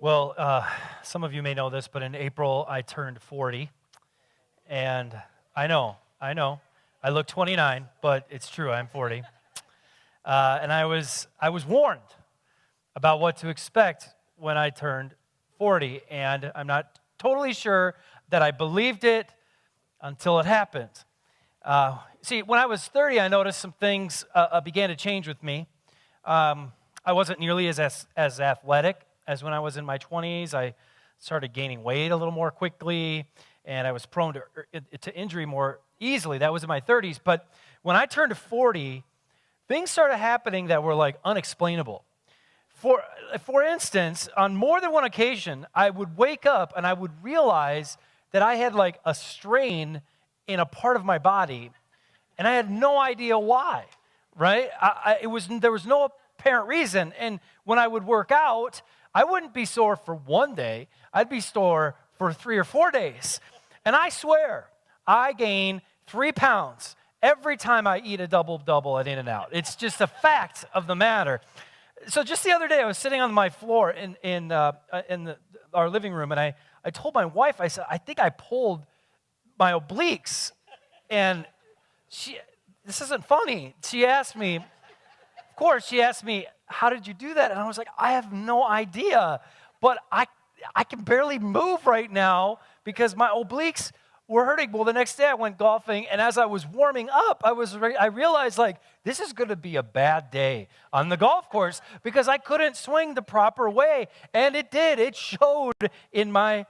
Well, some of you may know this, but in April I turned 40, and I know, I look 29, but it's true, I'm 40. And I was warned about what to expect when I turned 40, and I'm not totally sure that I believed it until it happened. See, when I was 30, I noticed some things began to change with me. I wasn't nearly as athletic as when I was in my 20s. I started gaining weight a little more quickly, and I was prone to injury more easily. That was in my 30s. But when I turned 40, things started happening that were like unexplainable. For instance, on more than one occasion, I would wake up and I would realize that I had like a strain in a part of my body, and I had no idea why, right? There was no apparent reason. And when I would work out, I wouldn't be sore for one day. I'd be sore for 3 or 4 days. And I swear, I gain 3 pounds every time I eat a double at In-N-Out. It's just a fact of the matter. So just the other day, I was sitting on my floor in our living room, and I told my wife, I said, I think I pulled my obliques. And this isn't funny. She asked me, how did you do that? And I was like, I have no idea. But I can barely move right now because my obliques were hurting. Well, the next day I went golfing, and as I was warming up, I realized, like, this is going to be a bad day on the golf course because I couldn't swing the proper way. And it did. It showed in my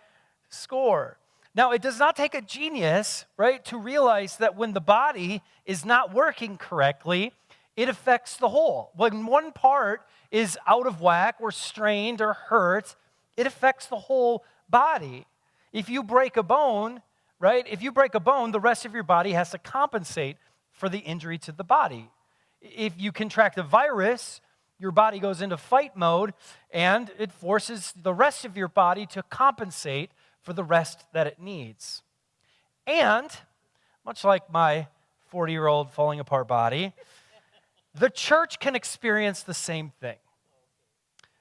score. Now, it does not take a genius, right, to realize that when the body is not working correctly, it affects the whole. When one part is out of whack or strained or hurt, it affects the whole body. If you break a bone, right, the rest of your body has to compensate for the injury to the body. If you contract a virus, your body goes into fight mode, and it forces the rest of your body to compensate for the rest that it needs. And, much like my 40-year-old falling apart body, the church can experience the same thing.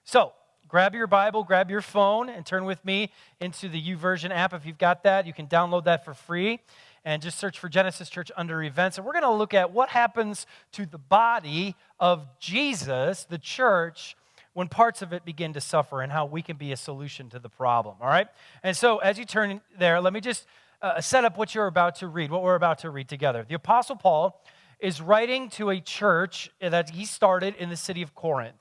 So, grab your Bible, grab your phone, and turn with me into the YouVersion app. If you've got that, you can download that for free. And just search for Genesis Church under events. And we're going to look at what happens to the body of Jesus, the church, when parts of it begin to suffer and how we can be a solution to the problem, all right? And so as you turn there, let me just set up what we're about to read together. The Apostle Paul is writing to a church that he started in the city of Corinth.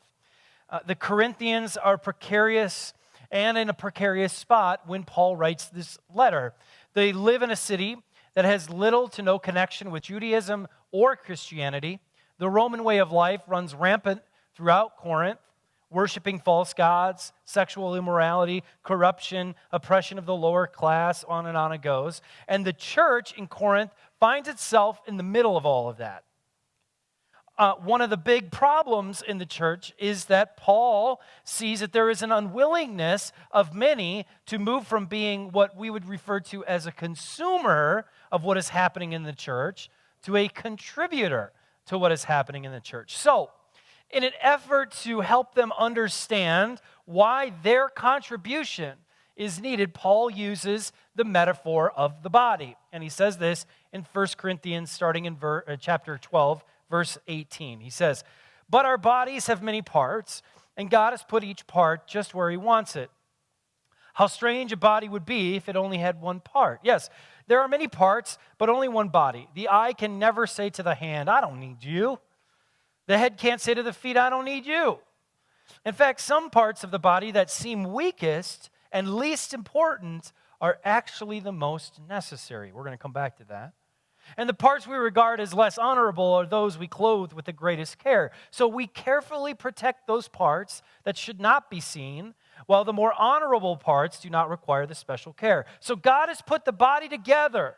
The Corinthians are precarious and in a precarious spot when Paul writes this letter. They live in a city that has little to no connection with Judaism or Christianity. The Roman way of life runs rampant throughout Corinth, worshiping false gods, sexual immorality, corruption, oppression of the lower class, on and on it goes. And the church in Corinth finds itself in the middle of all of that. One of the big problems in the church is that Paul sees that there is an unwillingness of many to move from being what we would refer to as a consumer of what is happening in the church to a contributor to what is happening in the church. So, in an effort to help them understand why their contribution is needed, Paul uses the metaphor of the body. And he says this in 1 Corinthians, starting in chapter 12, verse 18. He says, "But our bodies have many parts, and God has put each part just where he wants it. How strange a body would be if it only had one part. Yes, there are many parts, but only one body. The eye can never say to the hand, 'I don't need you.' The head can't say to the feet, 'I don't need you.' In fact, some parts of the body that seem weakest and least important are actually the most necessary." We're going to come back to that. "And the parts we regard as less honorable are those we clothe with the greatest care. So we carefully protect those parts that should not be seen, while the more honorable parts do not require the special care. So God has put the body together.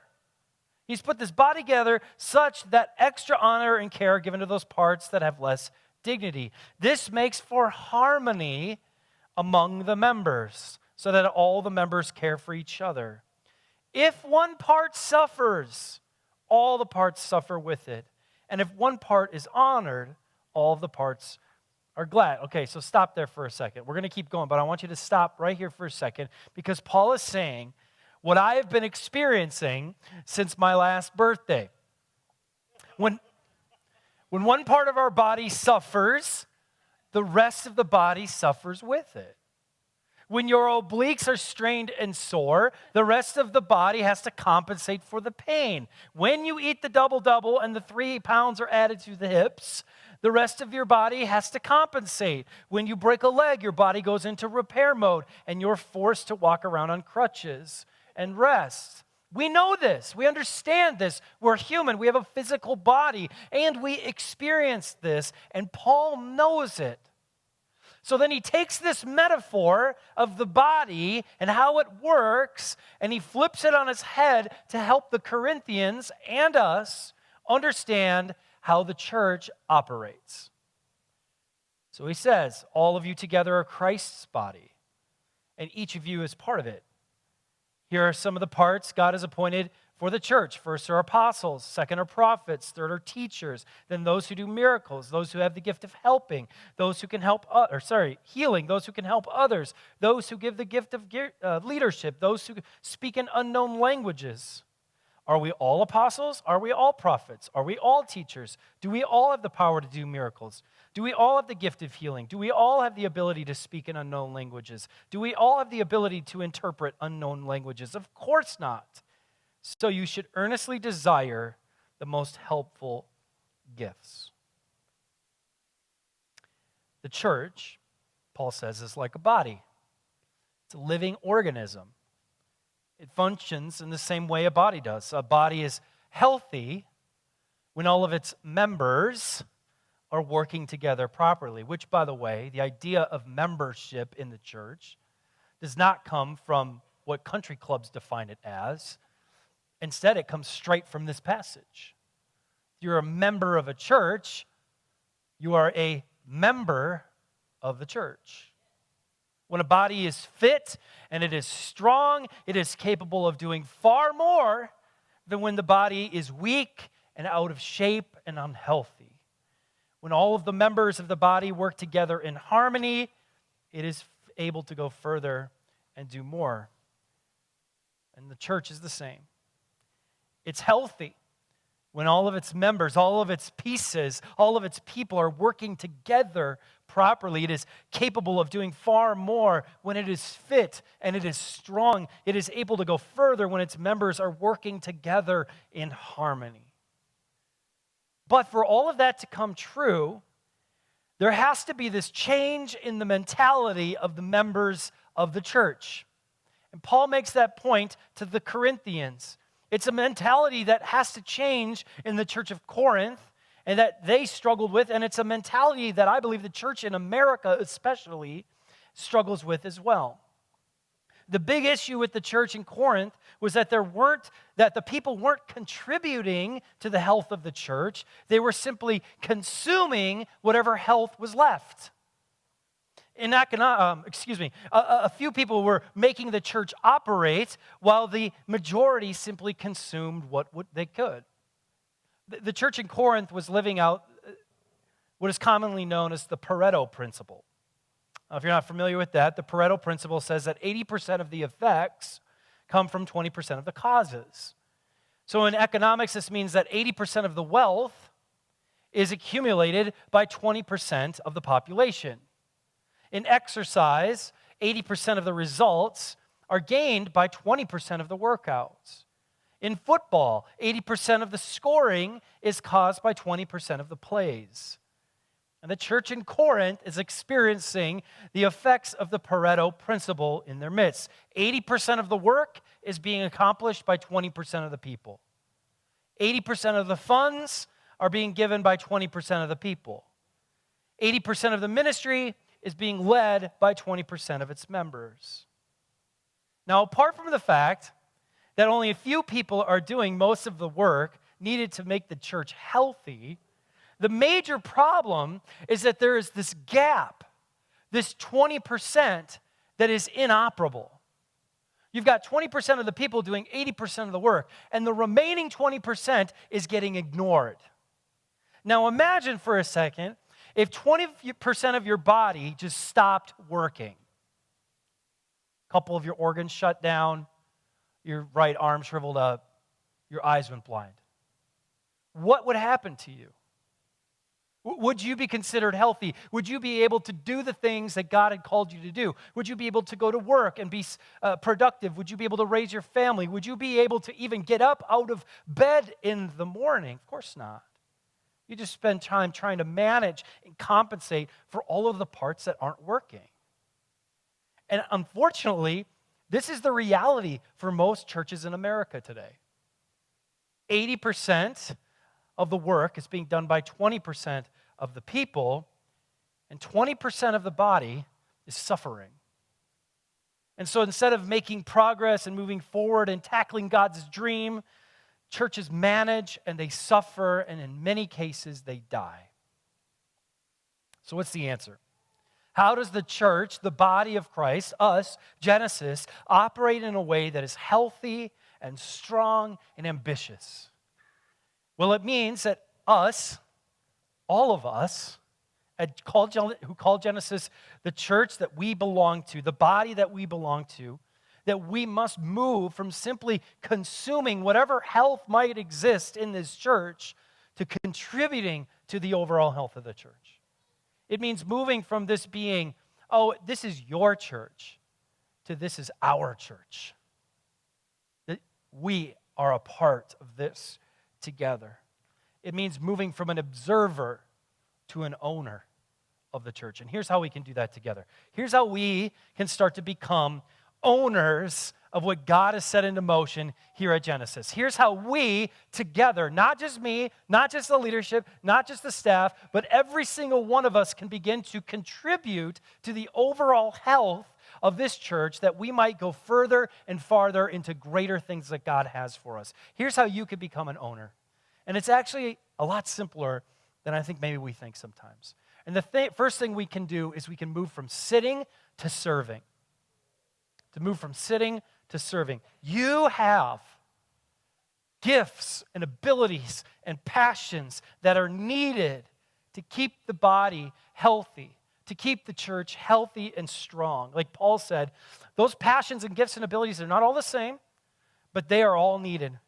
He's put this body together such that extra honor and care are given to those parts that have less dignity. This makes for harmony among the members, so that all the members care for each other. If one part suffers, all the parts suffer with it. And if one part is honored, all the parts are glad. Okay, so stop there for a second. We're going to keep going, but I want you to stop right here for a second because Paul is saying what I have been experiencing since my last birthday. When one part of our body suffers, the rest of the body suffers with it. When your obliques are strained and sore, the rest of the body has to compensate for the pain. When you eat the double-double and the 3 pounds are added to the hips, the rest of your body has to compensate. When you break a leg, your body goes into repair mode and you're forced to walk around on crutches and rest. We know this. We understand this. We're human. We have a physical body and we experience this, and Paul knows it. So then he takes this metaphor of the body and how it works, and he flips it on its head to help the Corinthians and us understand how the church operates. So he says, all of you together are Christ's body, and each of you is part of it. Here are some of the parts God has appointed for the church. First are apostles, second are prophets, third are teachers, then those who do miracles, those who have the gift of helping, those who can help, healing, those who can help others, those who give the gift of leadership, those who speak in unknown languages. Are we all apostles? Are we all prophets? Are we all teachers? Do we all have the power to do miracles? Do we all have the gift of healing? Do we all have the ability to speak in unknown languages? Do we all have the ability to interpret unknown languages? Of course not. So you should earnestly desire the most helpful gifts. The church, Paul says, is like a body. It's a living organism. It functions in the same way a body does. A body is healthy when all of its members are working together properly, which, by the way, the idea of membership in the church does not come from what country clubs define it as. Instead, it comes straight from this passage. If you're a member of a church, you are a member of the church. When a body is fit and it is strong, it is capable of doing far more than when the body is weak and out of shape and unhealthy. When all of the members of the body work together in harmony, it is able to go further and do more. And the church is the same. It's healthy when all of its members, all of its pieces, all of its people are working together properly. It is capable of doing far more when it is fit and it is strong. It is able to go further when its members are working together in harmony. But for all of that to come true, there has to be this change in the mentality of the members of the church. And Paul makes that point to the Corinthians. It's a mentality that has to change in the church of Corinth and that they struggled with, and it's a mentality that I believe the church in America especially struggles with as well. The big issue with the church in Corinth was that the people weren't contributing to the health of the church. They were simply consuming whatever health was left. A few people were making the church operate while the majority simply consumed what they could. The church in Corinth was living out what is commonly known as the Pareto Principle. If you're not familiar with that, the Pareto Principle says that 80% of the effects come from 20% of the causes. So in economics, this means that 80% of the wealth is accumulated by 20% of the population. In exercise, 80% of the results are gained by 20% of the workouts. In football, 80% of the scoring is caused by 20% of the plays. And the church in Corinth is experiencing the effects of the Pareto Principle in their midst. 80% of the work is being accomplished by 20% of the people. 80% of the funds are being given by 20% of the people. 80% of the ministry is being led by 20% of its members. Now, apart from the fact that only a few people are doing most of the work needed to make the church healthy, the major problem is that there is this gap, this 20% that is inoperable. You've got 20% of the people doing 80% of the work, and the remaining 20% is getting ignored. Now imagine for a second If 20% of your body just stopped working, a couple of your organs shut down, your right arm shriveled up, your eyes went blind, what would happen to you? Would you be considered healthy? Would you be able to do the things that God had called you to do? Would you be able to go to work and be productive? Would you be able to raise your family? Would you be able to even get up out of bed in the morning? Of course not. You just spend time trying to manage and compensate for all of the parts that aren't working. And unfortunately, this is the reality for most churches in America today. 80% of the work is being done by 20% of the people, and 20% of the body is suffering. And so instead of making progress and moving forward and tackling God's dream, churches manage and they suffer, and in many cases, they die. So what's the answer? How does the church, the body of Christ, us, Genesis, operate in a way that is healthy and strong and ambitious? Well, it means that us, all of us, who call Genesis the church that we belong to, the body that we belong to, that we must move from simply consuming whatever health might exist in this church to contributing to the overall health of the church. It means moving from this being, oh, this is your church, to this is our church. That we are a part of this together. It means moving from an observer to an owner of the church. And here's how we can do that together. Here's how we can start to become owners of what God has set into motion here at Genesis. Here's how we together, not just me, not just the leadership, not just the staff, but every single one of us can begin to contribute to the overall health of this church, that we might go further and farther into greater things that God has for us. Here's how you could become an owner. And it's actually a lot simpler than I think maybe we think sometimes. And the first thing we can do is we can move from sitting to serving. To move from sitting to serving. You have gifts and abilities and passions that are needed to keep the body healthy, to keep the church healthy and strong. Like Paul said, those passions and gifts and abilities are not all the same, but they are all needed.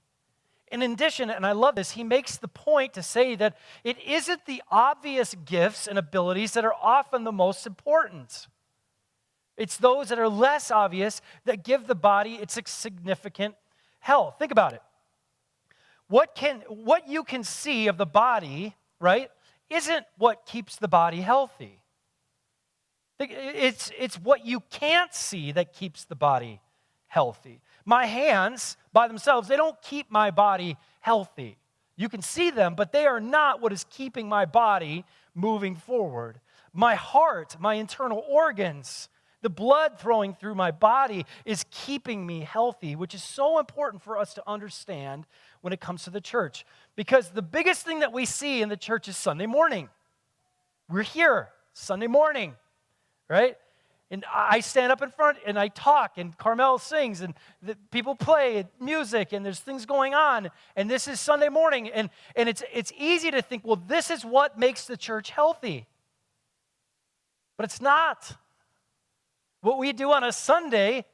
In addition, and I love this, he makes the point to say that it isn't the obvious gifts and abilities that are often the most important. It's those that are less obvious that give the body its significant health. Think about it. What you can see of the body, right, isn't what keeps the body healthy. It's what you can't see that keeps the body healthy. My hands, by themselves, they don't keep my body healthy. You can see them, but they are not what is keeping my body moving forward. My heart, my internal organs, the blood flowing through my body is keeping me healthy, which is so important for us to understand when it comes to the church. Because the biggest thing that we see in the church is Sunday morning. We're here Sunday morning, right? And I stand up in front and I talk, and Carmel sings, and the people play music, and there's things going on. And this is Sunday morning, and it's easy to think, well, this is what makes the church healthy. But it's not. What we do on a Sunday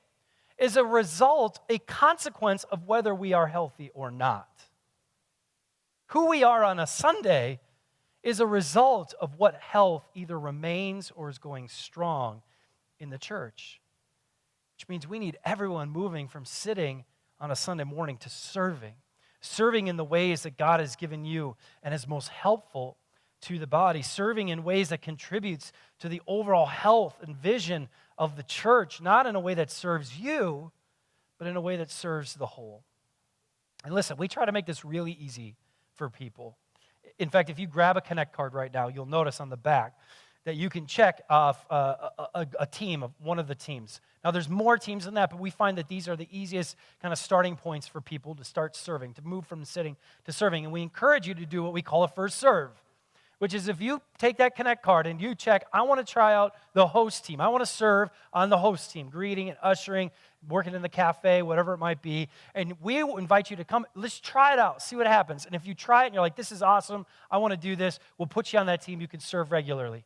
is a result, a consequence of whether we are healthy or not. Who we are on a Sunday is a result of what health either remains or is going strong in the church, which means we need everyone moving from sitting on a Sunday morning to serving in the ways that God has given you and is most helpful to the body, serving in ways that contributes to the overall health and vision of the church, not in a way that serves you, but in a way that serves the whole. And listen, we try to make this really easy for people. In fact, if you grab a Connect card right now, you'll notice on the back that you can check off a team of one of the teams. Now, there's more teams than that, but we find that these are the easiest kind of starting points for people to start serving, to move from sitting to serving. And we encourage you to do what we call a first serve. which is if you take that Connect card and you check, I want to try out the host team. I want to serve on the host team, greeting and ushering, working in the cafe, whatever it might be. And we invite you to come. Let's try it out, see what happens. And if you try it and you're like, this is awesome, I want to do this, we'll put you on that team. You can serve regularly.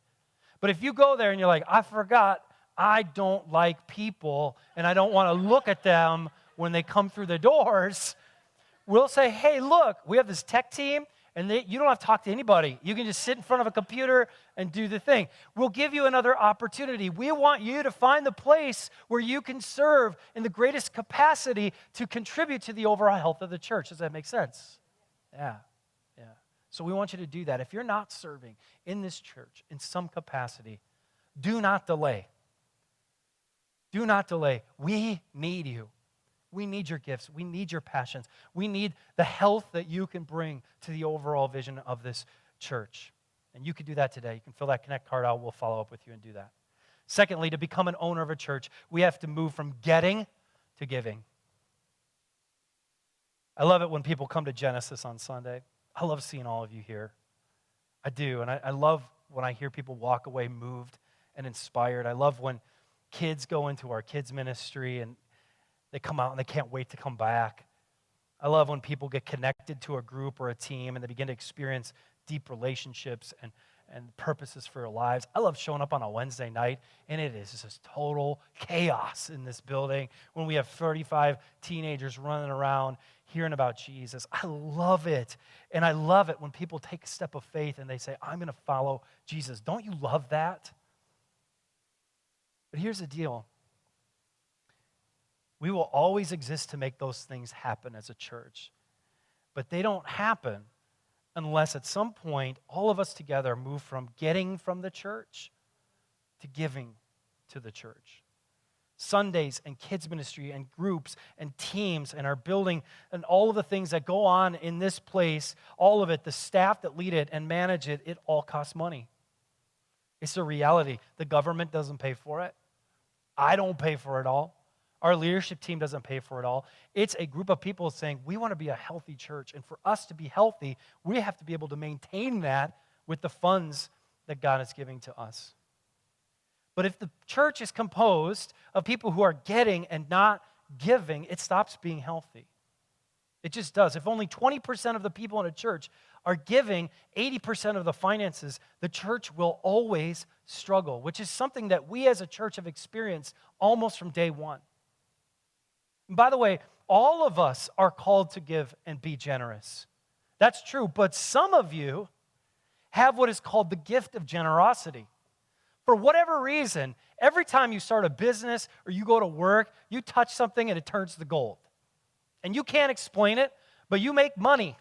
But if you go there and you're like, I forgot, I don't like people, and I don't want to look at them when they come through the doors, we'll say, hey, look, we have this tech team, and you don't have to talk to anybody. You can just sit in front of a computer and do the thing. We'll give you another opportunity. We want you to find the place where you can serve in the greatest capacity to contribute to the overall health of the church. Does that make sense? Yeah. So we want you to do that. If you're not serving in this church in some capacity, do not delay. Do not delay. We need you. We need your gifts. We need your passions. We need the health that you can bring to the overall vision of this church. And you can do that today. You can fill that Connect card out. We'll follow up with you and do that. Secondly, to become an owner of a church, we have to move from getting to giving. I love it when people come to Genesis on Sunday. I love seeing all of you here. I do. And I love when I hear people walk away moved and inspired. I love when kids go into our kids ministry and they come out and they can't wait to come back. I love when people get connected to a group or a team and they begin to experience deep relationships and purposes for their lives. I love showing up on a Wednesday night, and it is just total chaos in this building when we have 35 teenagers running around hearing about Jesus. I love it, and I love it when people take a step of faith and they say, I'm going to follow Jesus. Don't you love that? But here's the deal. We will always exist to make those things happen as a church, but they don't happen unless at some point all of us together move from getting from the church to giving to the church. Sundays and kids ministry and groups and teams and our building and all of the things that go on in this place, all of it, the staff that lead it and manage it, it all costs money. It's a reality. The government doesn't pay for it. I don't pay for it all. Our leadership team doesn't pay for it all. It's a group of people saying, we want to be a healthy church. And for us to be healthy, we have to be able to maintain that with the funds that God is giving to us. But if the church is composed of people who are getting and not giving, it stops being healthy. It just does. If only 20% of the people in a church are giving 80% of the finances, the church will always struggle, which is something that we as a church have experienced almost from day one. And by the way, all of us are called to give and be generous. That's true, but some of you have what is called the gift of generosity. For whatever reason, every time you start a business or you go to work, you touch something and it turns to gold. And you can't explain it, but you make money,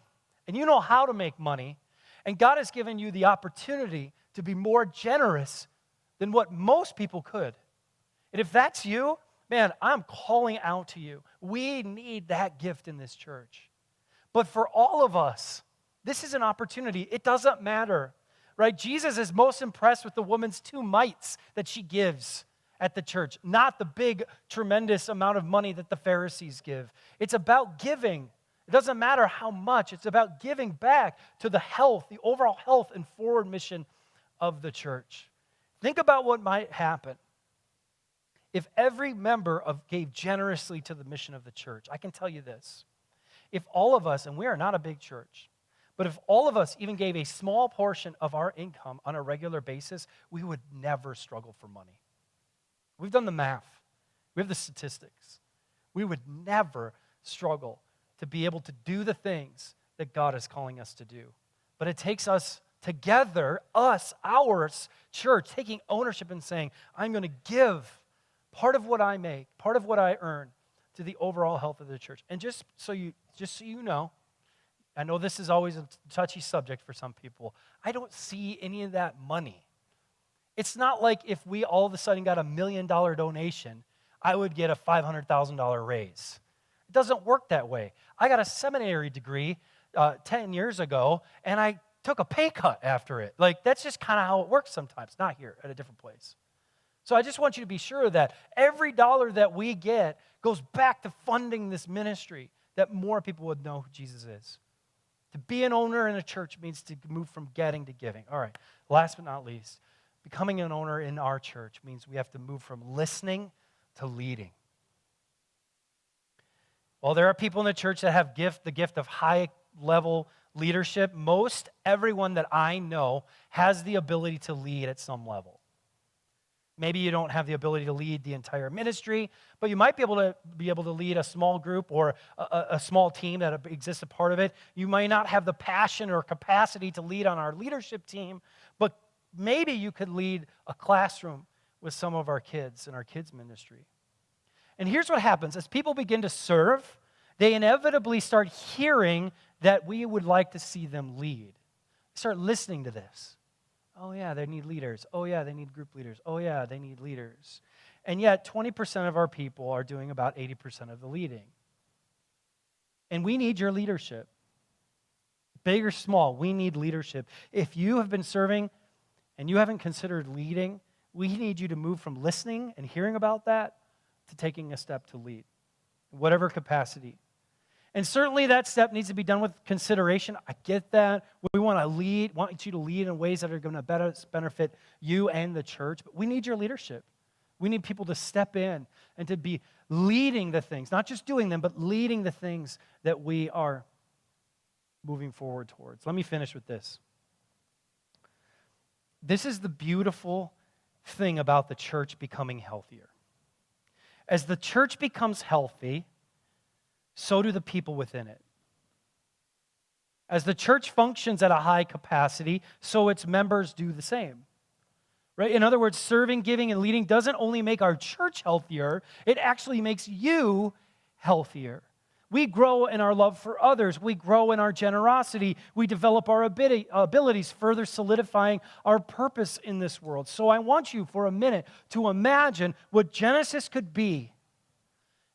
and you know how to make money, and God has given you the opportunity to be more generous than what most people could. And if that's you, man, I'm calling out to you. We need that gift in this church. But for all of us, this is an opportunity. It doesn't matter, right? Jesus is most impressed with the woman's 2 mites that she gives at the church, not the big, tremendous amount of money that the Pharisees give. It's about giving. It doesn't matter how much. It's about giving back to the health, the overall health and forward mission of the church. Think about what might happen if every member gave generously to the mission of the church. I can tell you this. If all of us, and we are not a big church, but if all of us even gave a small portion of our income on a regular basis, we would never struggle for money. We've done the math. We have the statistics. We would never struggle to be able to do the things that God is calling us to do. But it takes us together, our church, taking ownership and saying, I'm going to give part of what I make, part of what I earn to the overall health of the church. And just so you know, I know this is always a touchy subject for some people. I don't see any of that money. It's not like if we all of a sudden got $1 million donation, I would get a $500,000 raise. It doesn't work that way. I got a seminary degree 10 years ago, and I took a pay cut after it. Like, that's just kind of how it works sometimes, not here, at a different place. So I just want you to be sure that every dollar that we get goes back to funding this ministry, that more people would know who Jesus is. To be an owner in a church means to move from getting to giving. All right, last but not least, becoming an owner in our church means we have to move from listening to leading. While there are people in the church that have the gift of high-level leadership, most everyone that I know has the ability to lead at some level. Maybe you don't have the ability to lead the entire ministry, but you might be able to lead a small group or a small team that exists a part of it. You might not have the passion or capacity to lead on our leadership team, but maybe you could lead a classroom with some of our kids in our kids' ministry. And here's what happens. As people begin to serve, they inevitably start hearing that we would like to see them lead. Start listening to this. Oh, yeah, they need leaders. Oh, yeah, they need group leaders. Oh, yeah, they need leaders. And yet, 20% of our people are doing about 80% of the leading. And we need your leadership. Big or small, we need leadership. If you have been serving and you haven't considered leading, we need you to move from listening and hearing about that to taking a step to lead, in whatever capacity. And certainly that step needs to be done with consideration. I get that. We want you to lead in ways that are going to benefit you and the church, but we need your leadership. We need people to step in and to be leading the things, not just doing them, but leading the things that we are moving forward towards. Let me finish with this. This is the beautiful thing about the church becoming healthier. As the church becomes healthy, so do the people within it. As the church functions at a high capacity, so its members do the same. Right? In other words, serving, giving, and leading doesn't only make our church healthier, it actually makes you healthier. We grow in our love for others. We grow in our generosity. We develop our abilities, further solidifying our purpose in this world. So I want you for a minute to imagine what Genesis could be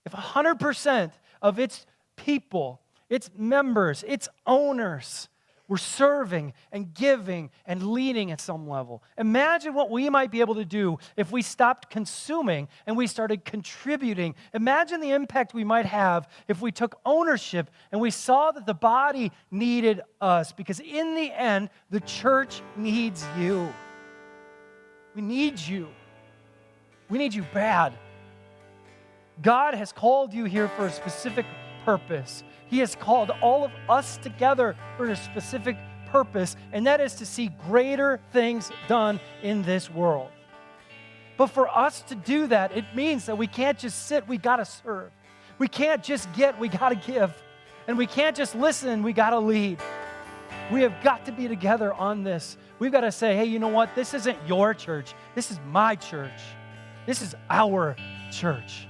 if 100% of its people, its members, its owners were serving and giving and leading at some level. Imagine what we might be able to do if we stopped consuming and we started contributing. Imagine the impact we might have if we took ownership and we saw that the body needed us, because in the end, the church needs you. We need you. We need you bad. God has called you here for a specific purpose. He has called all of us together for a specific purpose, and that is to see greater things done in this world. But for us to do that, it means that we can't just sit, we got to serve. We can't just get, we got to give. And we can't just listen, we got to lead. We have got to be together on this. We've got to say, hey, you know what? This isn't your church. This is my church. This is our church.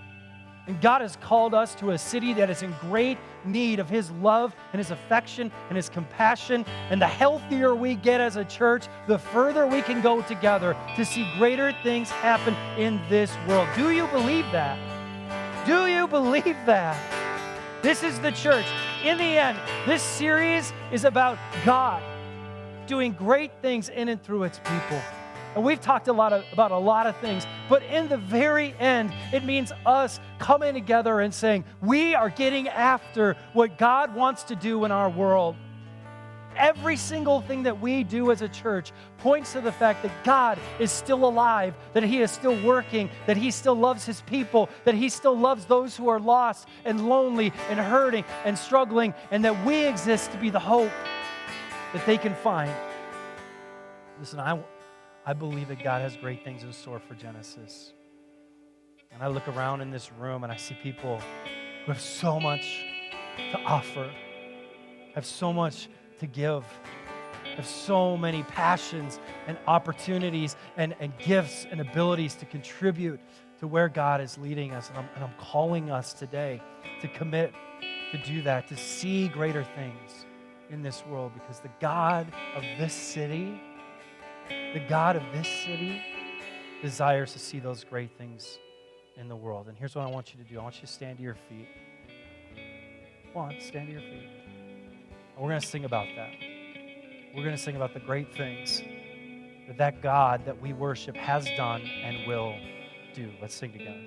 And God has called us to a city that is in great need of His love and His affection and His compassion. And the healthier we get as a church, the further we can go together to see greater things happen in this world. Do you believe that? Do you believe that? This is the church. In the end, this series is about God doing great things in and through its people. And we've talked about a lot of things, but in the very end, it means us coming together and saying, we are getting after what God wants to do in our world. Every single thing that we do as a church points to the fact that God is still alive, that He is still working, that He still loves His people, that He still loves those who are lost and lonely and hurting and struggling, and that we exist to be the hope that they can find. Listen, I believe that God has great things in store for Genesis. And I look around in this room and I see people who have so much to offer, have so much to give, have so many passions and opportunities and gifts and abilities to contribute to where God is leading us. And I'm calling us today to commit to do that, to see greater things in this world, because the God of this city, desires to see those great things in the world. And here's what I want you to do. I want you to stand to your feet. Come on, stand to your feet. And we're going to sing about that. We're going to sing about the great things that God that we worship has done and will do. Let's sing together.